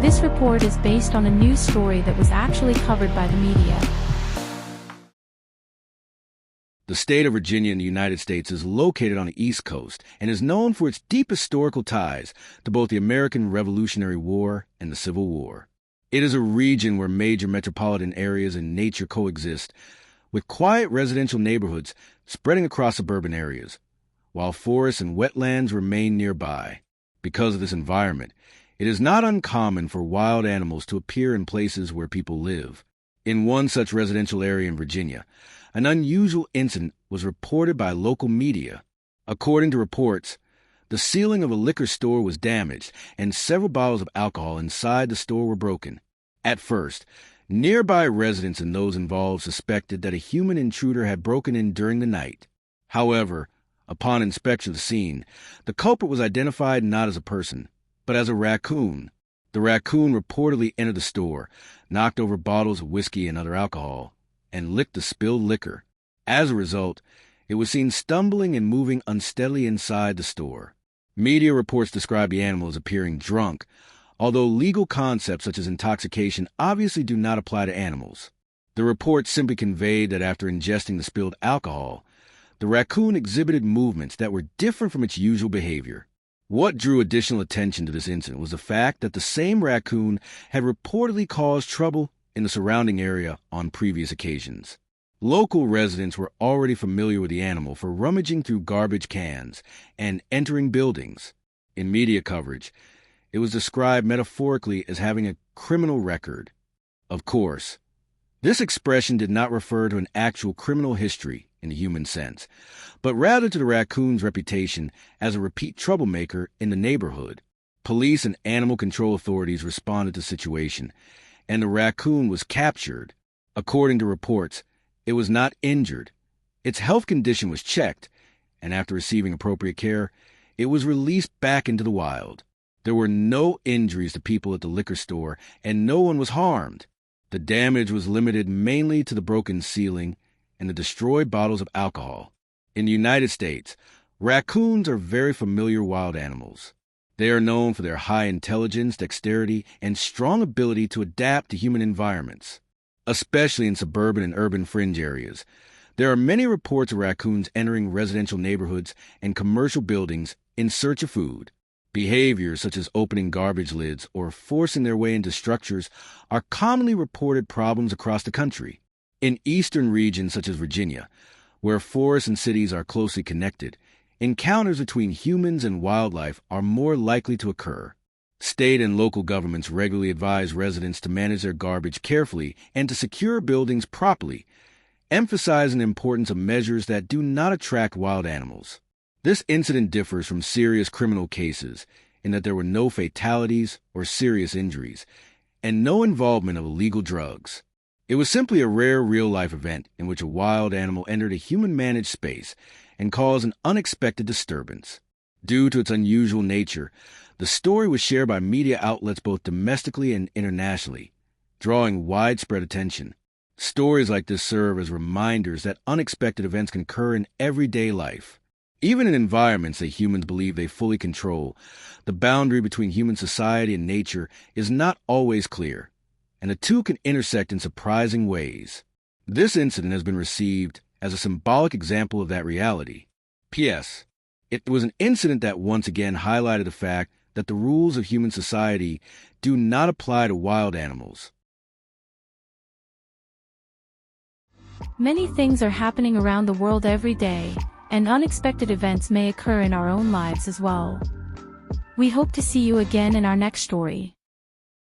This report is based on a news story that was actually covered by the media. The state of Virginia in the United States is located on the East Coast and is known for its deep historical ties to both the American Revolutionary War and the Civil War. It is a region where major metropolitan areas and nature coexist, with quiet residential neighborhoods spreading across suburban areas, while forests and wetlands remain nearby. Because of this environment, it is not uncommon for wild animals to appear in places where people live. In one such residential area in Virginia, an unusual incident was reported by local media. According to reports, the ceiling of a liquor store was damaged and several bottles of alcohol inside the store were broken. At first, nearby residents and those involved suspected that a human intruder had broken in during the night. However, upon inspection of the scene, the culprit was identified not as a person, but as a raccoon. The raccoon reportedly entered the store, knocked over bottles of whiskey and other alcohol, and licked the spilled liquor. As a result, it was seen stumbling and moving unsteadily inside the store. Media reports describe the animal as appearing drunk, although legal concepts such as intoxication obviously do not apply to animals. The reports simply conveyed that after ingesting the spilled alcohol, the raccoon exhibited movements that were different from its usual behavior. What drew additional attention to this incident was the fact that the same raccoon had reportedly caused trouble in the surrounding area on previous occasions. Local residents were already familiar with the animal for rummaging through garbage cans and entering buildings. In media coverage, it was described metaphorically as having a criminal record. Of course, this expression did not refer to an actual criminal history in the human sense, but rather to the raccoon's reputation as a repeat troublemaker in the neighborhood. Police and animal control authorities responded to the situation, and the raccoon was captured. According to reports, it was not injured. Its health condition was checked, and after receiving appropriate care, it was released back into the wild. There were no injuries to people at the liquor store, and no one was harmed. The damage was limited mainly to the broken ceiling and the destroyed bottles of alcohol. In the United States, raccoons are very familiar wild animals. They are known for their high intelligence, dexterity, and strong ability to adapt to human environments, especially in suburban and urban fringe areas. There are many reports of raccoons entering residential neighborhoods and commercial buildings in search of food. Behaviors such as opening garbage lids or forcing their way into structures are commonly reported problems across the country. In eastern regions such as Virginia, where forests and cities are closely connected, encounters between humans and wildlife are more likely to occur. State and local governments regularly advise residents to manage their garbage carefully and to secure buildings properly, emphasizing the importance of measures that do not attract wild animals. This incident differs from serious criminal cases in that there were no fatalities or serious injuries, and no involvement of illegal drugs. It was simply a rare real-life event in which a wild animal entered a human-managed space and caused an unexpected disturbance. Due to its unusual nature, the story was shared by media outlets both domestically and internationally, drawing widespread attention. Stories like this serve as reminders that unexpected events can occur in everyday life. Even in environments that humans believe they fully control, the boundary between human society and nature is not always clear, and the two can intersect in surprising ways. This incident has been received as a symbolic example of that reality. P.S. It was an incident that once again highlighted the fact that the rules of human society do not apply to wild animals. Many things are happening around the world every day, and unexpected events may occur in our own lives as well. We hope to see you again in our next story.